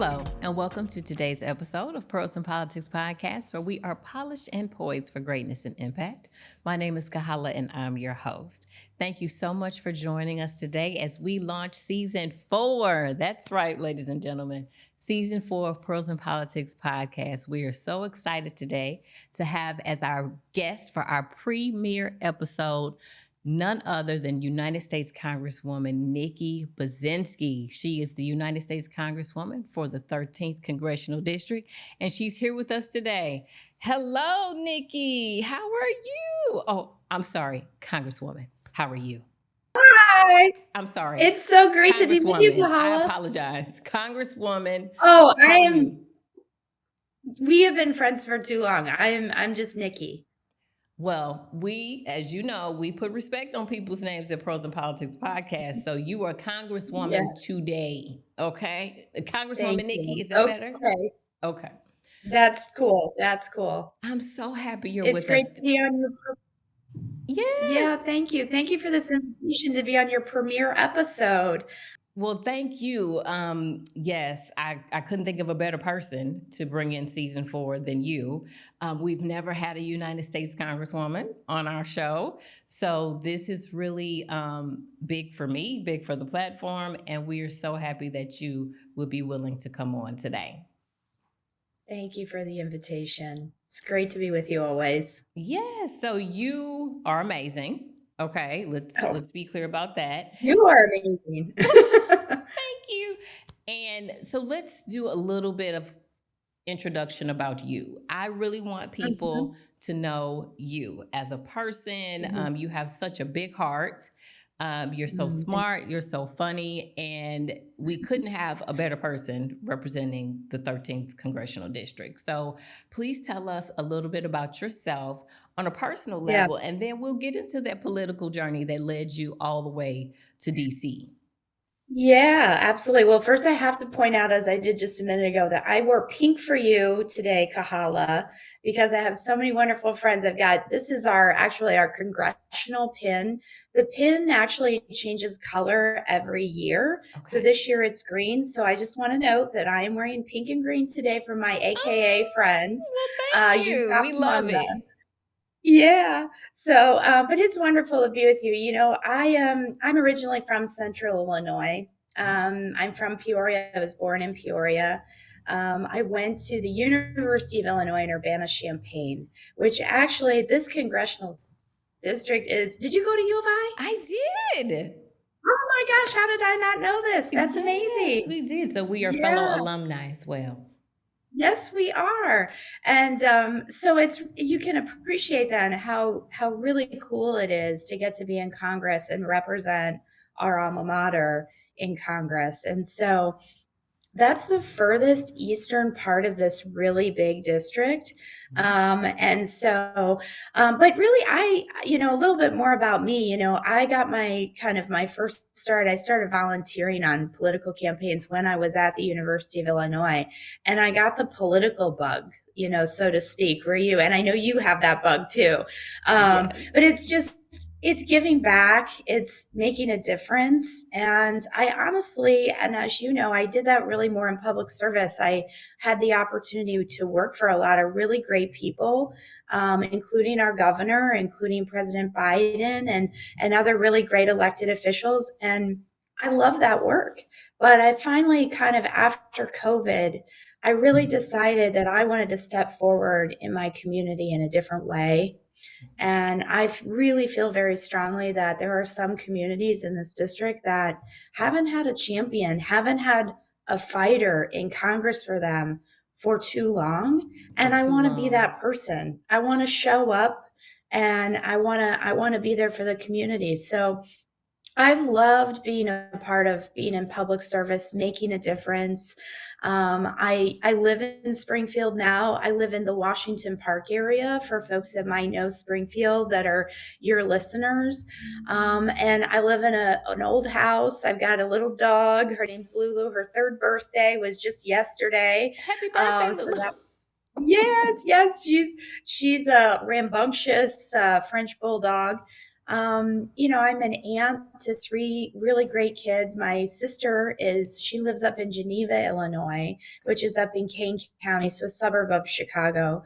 Hello, and welcome to today's episode of Pearls and Politics Podcast, where we are polished and poised for greatness and impact. My name is Kahala, and I'm your host. Thank you so much for joining us today as we launch Season 4. That's right, ladies and gentlemen. Season 4 of Pearls and Politics Podcast. We are so excited today to have as our guest for our premiere episode none other than United States Congresswoman Nikki Budzinski. She is the United States Congresswoman for the 13th Congressional District, and she's here with us today. Hello, Nikki. How are you? Oh, I'm sorry, Congresswoman. How are you? Hi. I'm sorry. It's so great to be with you, Congresswoman, I Kahala. apologize. Congresswoman. Oh, how are you? We have been friends for too long. I'm just Nikki. Well, we, as you know, we put respect on people's names at Pearls and Politics Podcast. So you are Congresswoman Yes. today, okay? Congresswoman Thank Nikki, you. is that better? Okay. Okay. That's cool. That's cool. I'm so happy you're It's with great us. to be on your Yes. Yeah, thank you. Thank you for this invitation to be on your premiere episode. Well, thank you. Yes, I couldn't think of a better person to bring in Season 4 than you. We've never had a United States Congresswoman on our show. So this is really big for me, big for the platform. And we are so happy that you would be willing to come on today. Thank you for the invitation. It's great to be with you always. Yes, so you are amazing. Okay, let's be clear about that. You are amazing. Thank you. And so let's do a little bit of introduction about you. I really want people to know you as a person. You have such a big heart. You're so smart, you're so funny, and we couldn't have a better person representing the 13th Congressional District. So please tell us a little bit about yourself on a personal level, and then we'll get into that political journey that led you all the way to DC. Yeah, absolutely. Well, first I have to point out, as I did just a minute ago, that I wore pink for you today, Kahala, because I have so many wonderful friends. This is our congressional pin. The pin actually changes color every year. Okay. So this year it's green. So I just want to note that I am wearing pink and green today for my AKA friends. Well, thank you. We love it. Yeah. So, but it's wonderful to be with you. You know, I'm originally from Central Illinois. I'm from Peoria. I was born in Peoria. I went to the University of Illinois in Urbana-Champaign, which actually this congressional district is. Did you go to U of I? I did. Oh my gosh, how did I not know this? That's amazing. We did. So we are fellow alumni as well. Yes, we are. And so you can appreciate that and how really cool it is to get to be in Congress and represent our alma mater in Congress. And so that's the furthest eastern part of this really big district. And so, but really, a little bit more about me, I got my first start. I started volunteering on political campaigns when I was at the University of Illinois, and I got the political bug, so to speak, were you? And I know you have that bug too. Yes. But it's giving back, it's making a difference. And I honestly, and as you know, I did that really more in public service. I had the opportunity to work for a lot of really great people, including our governor, including President Biden and other really great elected officials. And I love that work. But I finally after COVID, I really decided that I wanted to step forward in my community in a different way. And I really feel very strongly that there are some communities in this district that haven't had a champion, haven't had a fighter in Congress for them for too long. And I want to be that person. I want to show up and I want to be there for the community. So I've loved being a part of being in public service, making a difference. I live in Springfield now. I live in the Washington Park area for folks that might know Springfield that are your listeners. And I live in an old house. I've got a little dog. Her name's Lulu. Her 3rd birthday was just yesterday. Happy birthday, Lulu. Yes. She's a rambunctious French bulldog. I'm an aunt to three really great kids. My sister she lives up in Geneva, Illinois, which is up in Kane County, so a suburb of Chicago.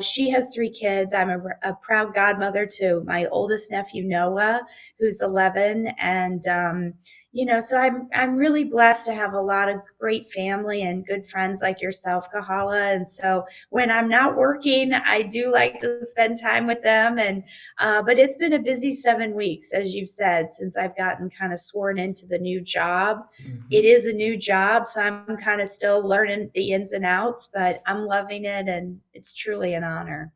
She has three kids. I'm a proud godmother to my oldest nephew, Noah, who's 11. And, so I'm really blessed to have a lot of great family and good friends like yourself, Kahala. And so when I'm not working, I do like to spend time with them. But it's been a busy 7 weeks, as you've said, since I've gotten kind of sworn into the new job. It is a new job, so I'm kind of still learning the ins and outs, but I'm loving it, and it's truly an honor.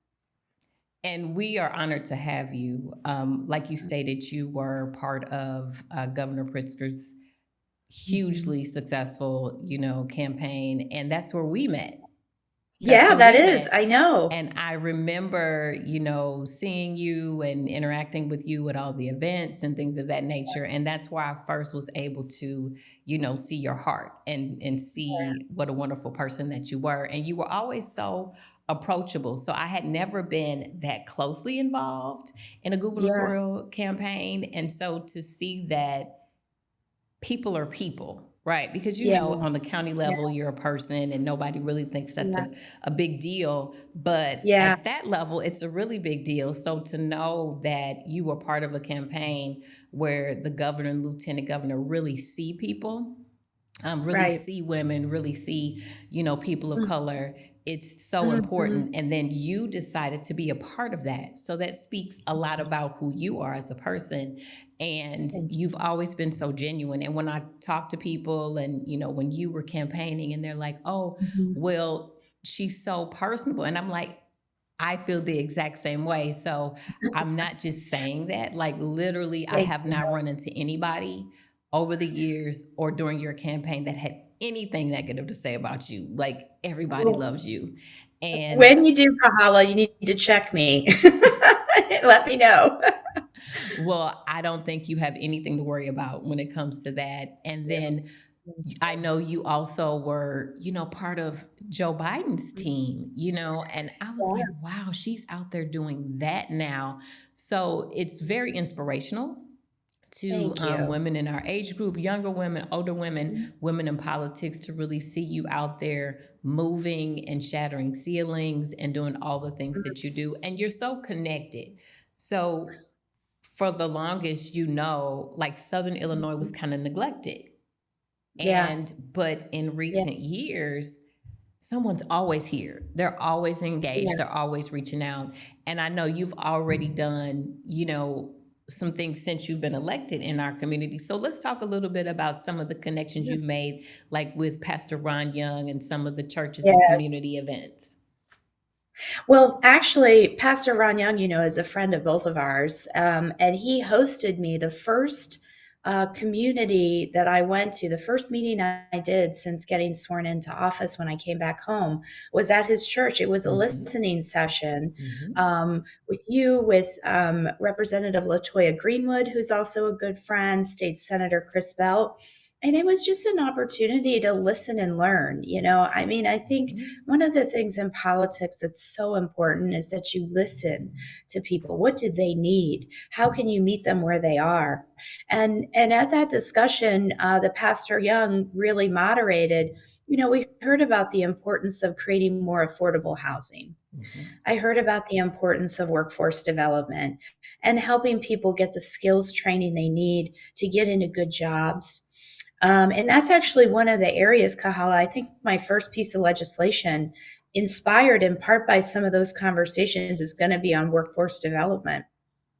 And we are honored to have you. Like you stated, you were part of Governor Pritzker's Mhm. hugely successful, campaign, and that's where we met. That's Yeah, where that we is. met. I know. And I remember, seeing you and interacting with you at all the events and things of that nature. And that's why I first was able to, see your heart and see what a wonderful person that you were. And you were always so approachable. So I had never been that closely involved in a Yeah. gubernatorial campaign. And so to see that people are people, right? Because Yeah. on the county Yeah. level, you're a person and nobody really thinks that's Yeah. a big deal. But Yeah. at that level, it's a really big deal. So to know that you were part of a campaign where the governor and lieutenant governor really see people, really Right. see women, really see, people of color. It's so Mm-hmm. important. And then you decided to be a part of that. So that speaks a lot about who you are as a person. And Thank you've always been so genuine. And when I talk to people and, when you were campaigning and they're like, oh, you. Mhm. well, she's so personable. And I'm like, I feel the exact same way. So I'm not just saying that. Like, literally, I Thank have you. not run into anybody over the years or during your campaign that had anything negative to say about you. Like, everybody Well, loves you. And when you do, Kahala, you need to check me. Let me know. well, I don't think you have anything to worry about when it comes to that. And then I know you also were, part of Joe Biden's team, and I was Yeah. like, wow, she's out there doing that now. So it's very inspirational to Thank you. women in our age group, younger women, older women, Mhm. women in politics, to really see you out there moving and shattering ceilings and doing all the things that you do. And you're so connected. So for the longest, like Southern Illinois was Mhm. kind of neglected. Yeah. But in Yeah. recent years, someone's always here. They're always Yeah. engaged. They're always reaching out. And I know you've already done, some things since you've been elected in our community. So let's talk a little bit about some of the connections Yeah. you've made, like with Pastor Ron Young and some of the churches and Yes. community events. Well, actually, Pastor Ron Young, is a friend of both of ours, and he hosted me the first community that I went to. The first meeting I did since getting sworn into office when I came back home was at his church. It was a Mm-hmm. listening session Mm-hmm. with you, with Representative Latoya Greenwood, who's also a good friend, State Senator Chris Belt. And it was just an opportunity to listen and learn. I mean, I think one of the things in politics that's so important is that you listen to people. What do they need? How can you meet them where they are? And at that discussion, the Pastor Young really moderated. We heard about the importance of creating more affordable housing. Mm-hmm. I heard about the importance of workforce development and helping people get the skills training they need to get into good jobs. And that's actually one of the areas, Kahala. I think my first piece of legislation, inspired in part by some of those conversations, is going to be on workforce development.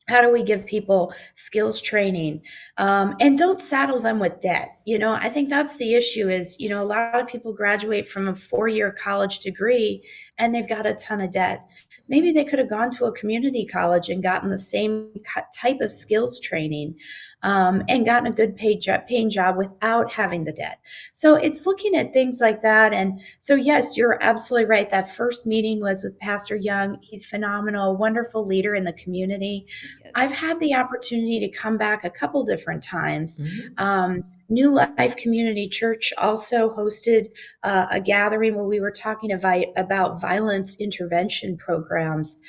How do we give people skills training, and don't saddle them with debt? I think that's the issue is, a lot of people graduate from a 4-year college degree and they've got a ton of debt. Maybe they could have gone to a community college and gotten the same type of skills training, and gotten a good paying job without having the debt. So it's looking at things like that. And so, yes, you're absolutely right. That first meeting was with Pastor Young. He's phenomenal, wonderful leader in the community. Yes. I've had the opportunity to come back a couple different times. Mm-hmm. New Life Community Church also hosted a gathering where we were talking about violence intervention programs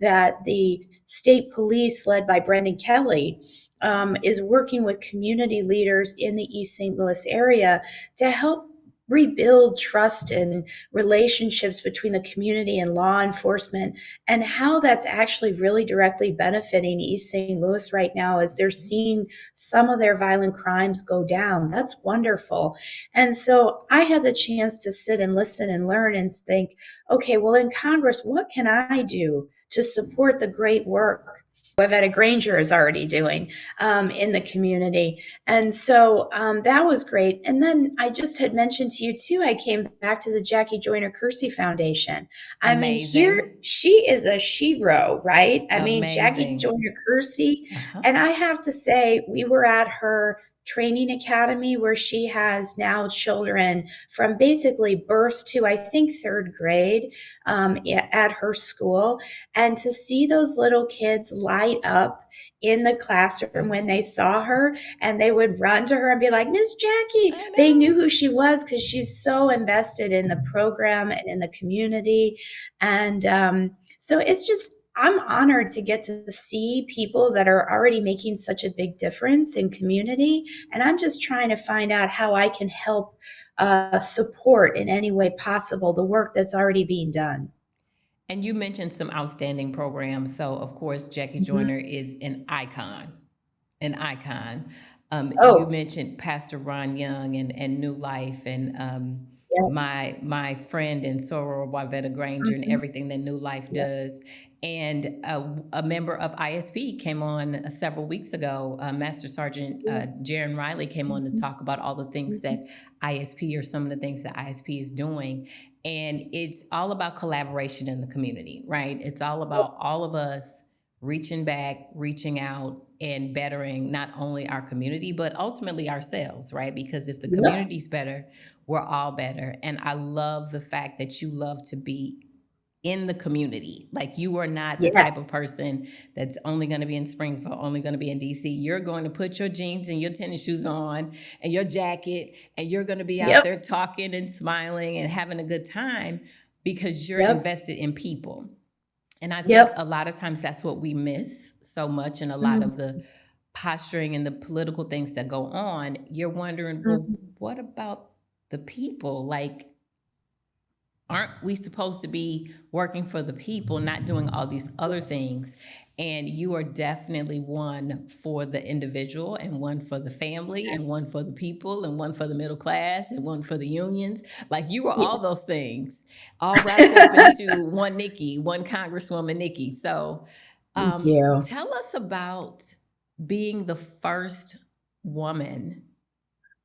that the state police, led by Brendan Kelly, is working with community leaders in the East St. Louis area to help rebuild trust and relationships between the community and law enforcement, and how that's actually really directly benefiting East St. Louis right now as they're seeing some of their violent crimes go down. That's wonderful. And so I had the chance to sit and listen and learn and think, okay, well, in Congress, what can I do to support the great work Wavetta Granger is already doing in the community? And so that was great. And then I just had mentioned to you too, I came back to the Jackie Joyner Kersey Foundation. I mean, here she is a shero, right? I mean, Jackie Joyner Kersey. And I have to say, we were at her training academy where she has now children from basically birth to, I think, third grade at her school. And to see those little kids light up in the classroom when they saw her, and they would run to her and be like, Miss Jackie. They knew who she was because she's so invested in the program and in the community. And so it's just, I'm honored to get to see people that are already making such a big difference in community. And I'm just trying to find out how I can help support in any way possible the work that's already being done. And you mentioned some outstanding programs. So, of course, Jackie Joyner is an icon, an icon. You mentioned Pastor Ron Young and New Life, and my friend and soror Wavetta Granger, and everything that New Life does. And a member of ISP came on several weeks ago. Master Sergeant Jaron Riley came on to talk about all the things that ISP, or some of the things that ISP is doing. And it's all about collaboration in the community, right? It's all about all of us reaching back, reaching out, and bettering not only our community, but ultimately ourselves, right? Because if the community's better, we're all better. And I love the fact that you love to be in the community. Like, you are not the type of person that's only going to be in Springfield, only going to be in DC. You're going to put your jeans and your tennis shoes on and your jacket, and you're going to be out there talking and smiling and having a good time because you're invested in people. And I think a lot of times that's what we miss so much in a lot of the posturing and the political things that go on. You're wondering, well, what about the people? Like, aren't we supposed to be working for the people, not doing all these other things? And you are definitely one for the individual, and one for the family, and one for the people, and one for the middle class, and one for the unions. Like, you were all those things, all wrapped up into one Nikki, one Congresswoman Nikki. So tell us about being the first woman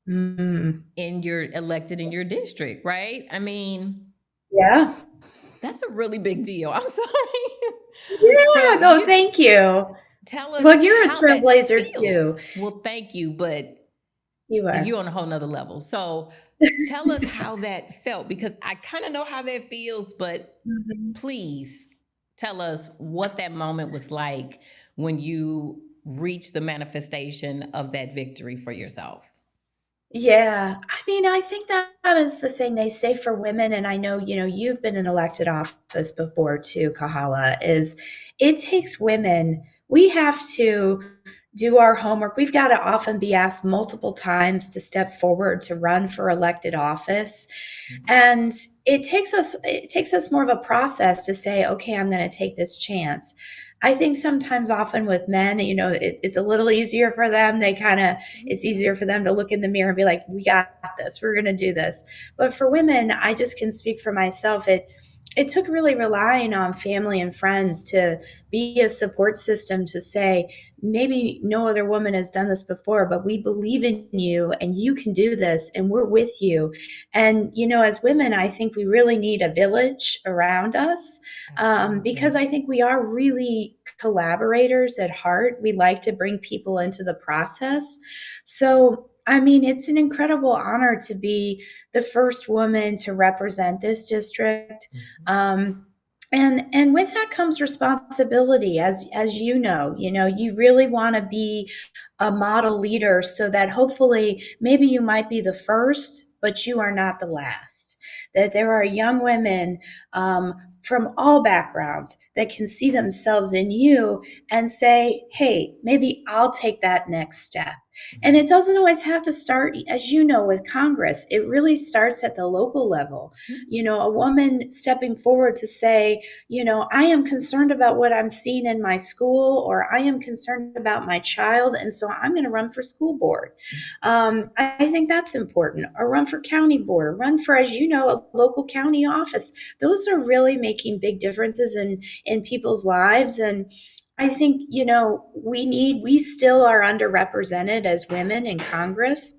elected in your district, right? I mean, that's a really big deal. I'm sorry. No, thank you. Tell us. Well, you're a trailblazer too. Well, thank you, but you're on a whole nother level. So tell us how that felt, because I kind of know how that feels, but please tell us what that moment was like when you reached the manifestation of that victory for yourself. Yeah. I mean, I think that is the thing they say for women. And I know, you've been in elected office before too, Kahala, is it takes women. We have to do our homework. We've got to often be asked multiple times to step forward to run for elected office. And it takes us more of a process to say, okay, I'm going to take this chance. I think sometimes often with men, it's a little easier for them. It's easier for them to look in the mirror and be like, we got this, we're going to do this. But for women, I just can speak for myself. It took really relying on family and friends to be a support system to say, maybe no other woman has done this before, but we believe in you and you can do this and we're with you. And, as women, I think we really need a village around us because I think we are really collaborators at heart. We like to bring people into the process. So, I mean, it's an incredible honor to be the first woman to represent this district. And with that comes responsibility, as you really want to be a model leader, so that hopefully maybe you might be the first, but you are not the last. That there are young women from all backgrounds that can see themselves in you and say, hey, maybe I'll take that next step. And it doesn't always have to start, as you know, with Congress. It really starts at the local level. A woman stepping forward to say, I am concerned about what I'm seeing in my school, or I am concerned about my child, and so I'm going to run for school board. I think that's important. Or run for county board, or run for, as you know, a local county office. Those are really making big differences in people's lives. And I think, we still are underrepresented as women in Congress.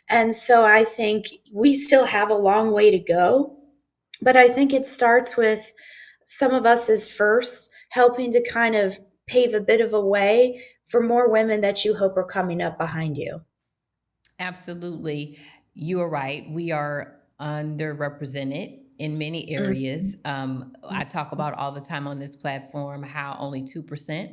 And so I think we still have a long way to go. But I think it starts with some of us as first helping to kind of pave a bit of a way for more women that you hope are coming up behind you. Absolutely. You are right. We are underrepresented in many Mhm. areas. I talk about all the time on this platform how only 2%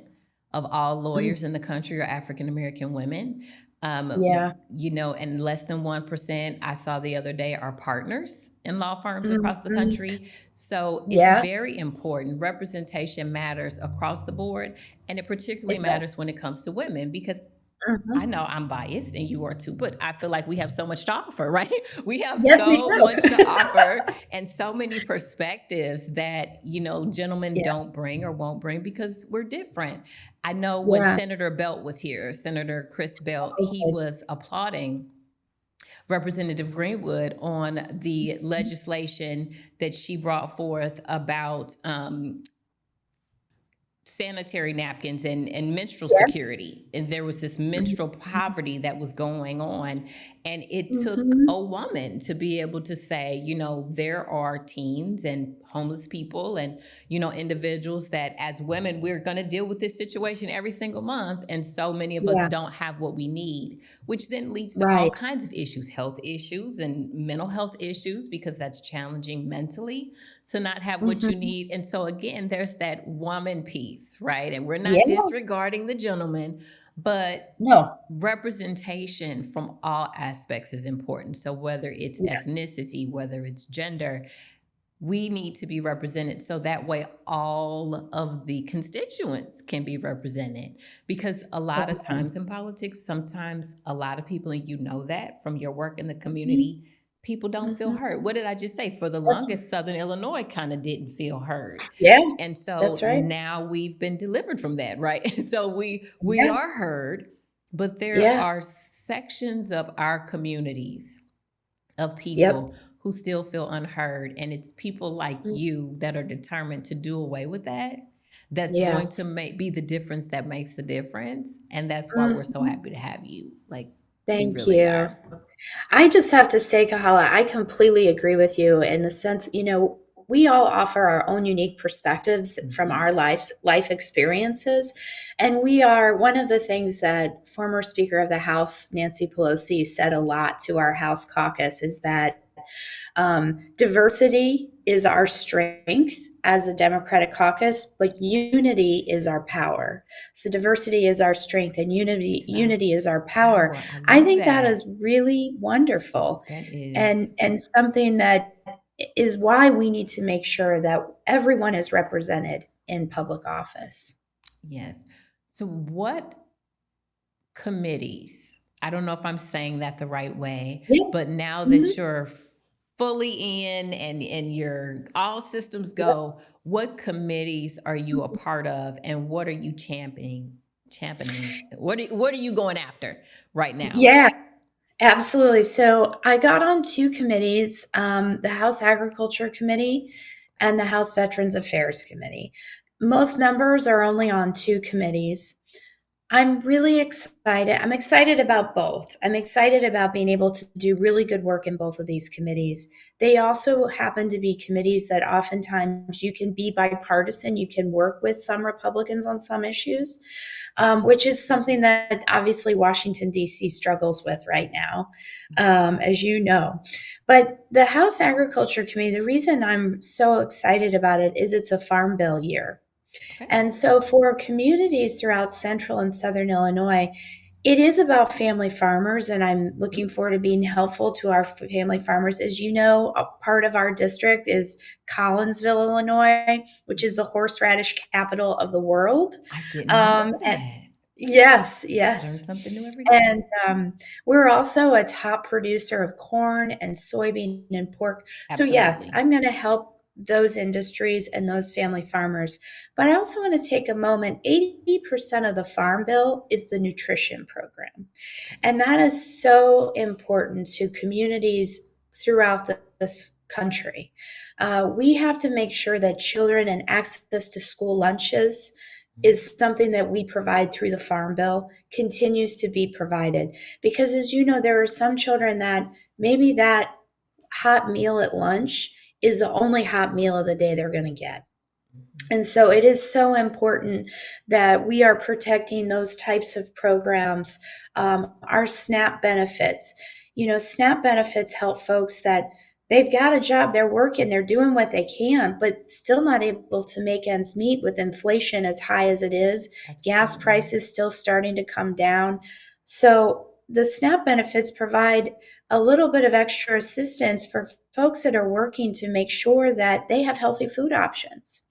of all Mm. lawyers in the country are African American women. Yeah. And less than 1%, I saw the other day, are partners in law firms across the Mhm. country. So it's Yeah, very important. Representation matters across the board, and it particularly it does. matters when it comes to women because I Mhm. know I'm biased and you are too, but I feel like we have so much to offer, right? We have Yes, we so do. much to offer and so many perspectives that, gentlemen Yeah, don't bring or won't bring because we're different. I know when yeah. Senator Belt was here, Senator Chris Belt, Oh, he good. was applauding Representative Greenwood on the Mhm. legislation that she brought forth about sanitary napkins and menstrual Yeah. security. And there was this Mhm. menstrual poverty that was going on. And it took Mhm. a woman to be able to say, there are teens and homeless people and, individuals that as women, we're going to deal with this situation every single month. And so many of us Yeah, don't have what we need, which then leads to all right. kinds of issues, health issues and mental health issues, because that's challenging mentally to not have what you Mhm. need. And so again, there's that woman piece, right? And we're not Yes. disregarding the gentleman, but No. representation from all aspects is important. So whether it's Yeah. ethnicity, whether it's gender, we need to be represented so that way all of the constituents can be represented. Because a lot of Definitely. times in politics, sometimes a lot of people, and you know that from your work in the Mhm. community, people don't feel Mhm. heard. What did I just say? For the That's longest, Southern Illinois kind of didn't feel heard. yeah, And that's so right. now we've been delivered from that, right? So we Yeah, are heard, but there yeah. are sections of our communities of Yep. people who still feel unheard. And it's people like Mm. you that are determined to do away with that. That's going to Yes. be the difference that makes the difference. And that's why we're so Mhm. happy to have you. Like, we Thank really you. are. I just have to say, Kahala, I completely agree with you in the sense, we all offer our own unique perspectives from Mhm. our life experiences. And we are one of the things that former Speaker of the House, Nancy Pelosi, said a lot to our House caucus is that diversity is our strength as a Democratic caucus, but unity is our power. So diversity is our strength, and unity It's our unity is our power. power. I I love think that that. is really wonderful, That is, and something that is why we need to make sure that everyone is represented in public office. yes. So, what committees, I don't know if I'm saying that the right way, Yeah. but now Mhm. that you're fully in and you're all systems Yep. go, what committees are you a part of and what are you championing? What are you going after right now? Yeah. Absolutely. So I got on two committees, the House Agriculture Committee and the House Veterans Affairs Committee. Most members are only on two committees. I'm really excited. I'm excited about both. I'm excited about being able to do really good work in both of these committees. They also happen to be committees that oftentimes you can be bipartisan. You can work with some Republicans on some issues, which is something that obviously Washington, D.C. struggles with right now, as you know. But the House Agriculture Committee, the reason I'm so excited about it is it's a farm bill year. Okay. And so for communities throughout central and southern Illinois, it is about family farmers, and I'm looking forward to being helpful to our family farmers. As you know, a part of our district is Collinsville, Illinois, which is the horseradish capital of the world. I didn't know And that. yes, Learn yes. something new every day. And we're also a top producer of corn and soybean and pork. So yes, Absolutely. I'm going to help those industries and those family farmers. But I also want to take a moment. 80% of the farm bill is the nutrition program. And that is so important to communities throughout this country. We have to make sure that children and access to school lunches is something that we provide through the farm bill, continues to be provided. Because as you know, there are some children that maybe that hot meal at lunch is the only hot meal of the day they're going to get. And so it is so important that we are protecting those types of programs. Our SNAP benefits, SNAP benefits help folks that they've got a job, they're working, they're doing what they can, but still not able to make ends meet with inflation as high as it is. Absolutely. Gas prices still starting to come down. So the SNAP benefits provide a little bit of extra assistance for folks that are working to make sure that they have healthy food options.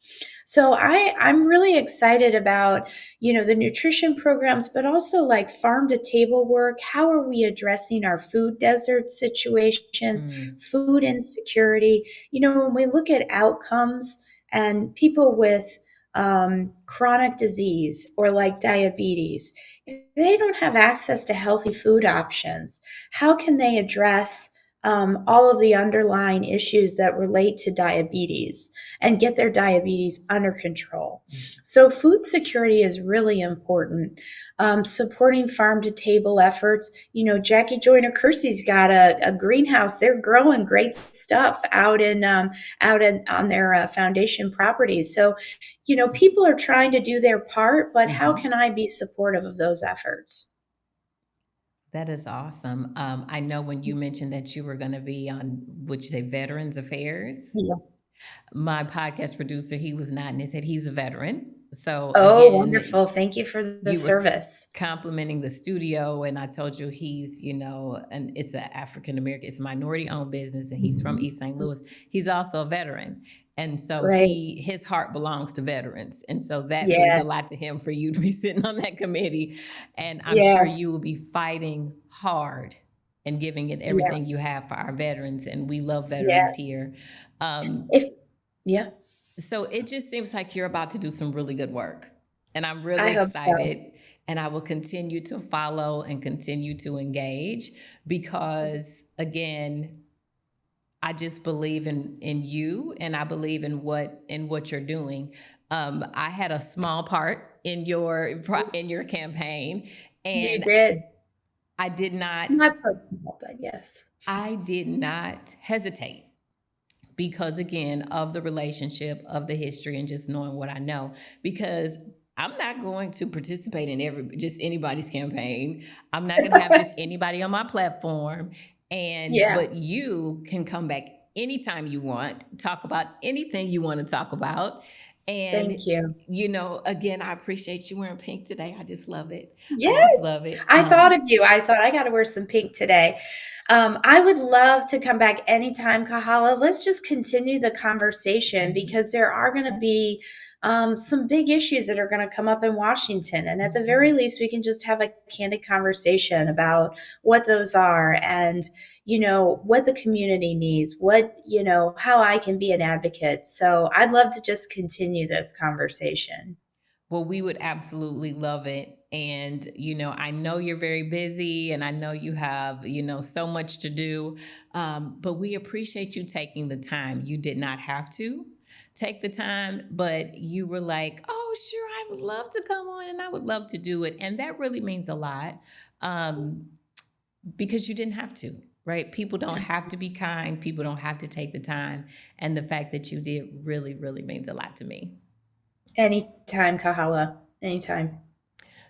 So I'm really excited about, the nutrition programs, but also like farm to table work. How are we addressing our food desert situations, food insecurity? When we look at outcomes and people with chronic disease or like diabetes, if they don't have access to healthy food options, how can they address all of the underlying issues that relate to diabetes and get their diabetes under control? So food security is really important. Supporting farm to table efforts. Jackie Joyner Kersey's got a greenhouse. They're growing great stuff out on their foundation properties. So, people are trying to do their part, but how can I be supportive of those efforts? That is awesome. I know when you mentioned that you were going to be on, would you say Veterans Affairs? Yeah. My podcast producer, he was nodding his head. He's a veteran. So Oh, again, wonderful. Thank you for the you were service. complimenting the studio, and I told you he's, and it's an African American, it's a minority owned business, and he's from East St. Louis. He's also a veteran. And so Right. his heart belongs to veterans. And so that means a Yes. lot to him for you to be sitting on that committee. And I'm sure Yes. you will be fighting hard and giving it Yeah. everything you have for our veterans. And we love veterans Yes. here. Yeah. So it just seems like you're about to do some really good work. And I'm really I hope so. excited. And I will continue to follow and continue to engage because, again, I just believe in you, and I believe in what you're doing. I had a small part in your campaign, You and did. I did not Not so small, but yes. I did not hesitate because, again, of the relationship, of the history, and just knowing what I know. Because I'm not going to participate in just anybody's campaign. I'm not going to have just anybody on my platform. But you can come back anytime you want, talk about anything you want to talk about. And, Thank you. Again, I appreciate you wearing pink today. I just love it. Yes. I just love it. I thought of you. I thought I got to wear some pink today. I would love to come back anytime, Kahala. Let's just continue the conversation because there are going to be some big issues that are going to come up in Washington. And at the very least, we can just have a candid conversation about what those are and, what the community needs, how I can be an advocate. So I'd love to just continue this conversation. Well, we would absolutely love it. And, I know you're very busy and I know you have, so much to do. But we appreciate you taking the time. You did not have to take the time, but you were like, oh, sure, I would love to come on and I would love to do it. And that really means a lot because you didn't have to, right? People don't have to be kind. People don't have to take the time. And the fact that you did really, really means a lot to me. Anytime, Kahala. Anytime.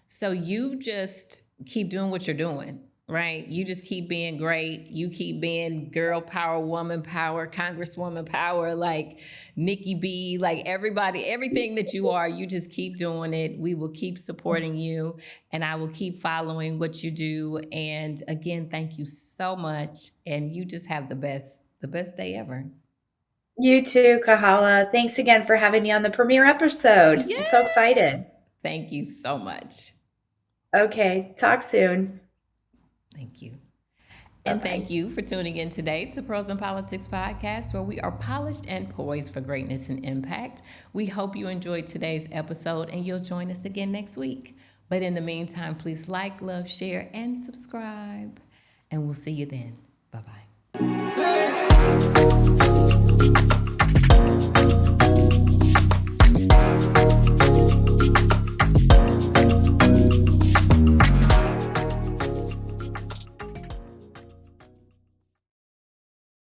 So you just keep doing what you're doing, right? You just keep being great. You keep being girl power, woman power, Congresswoman power, like Nikki B, like everybody, everything that you are, you just keep doing it. We will keep supporting you and I will keep following what you do. And again, thank you so much. And you just have the best day ever. You too, Kahala. Thanks again for having me on the premiere episode. Yeah. I'm so excited. Thank you so much. Okay, talk soon. Thank you. And thank you for tuning in today to Pearls in Politics podcast, where we are polished and poised for greatness and impact. We hope you enjoyed today's episode and you'll join us again next week. But in the meantime, please like, love, share, and subscribe. And we'll see you then. Bye-bye.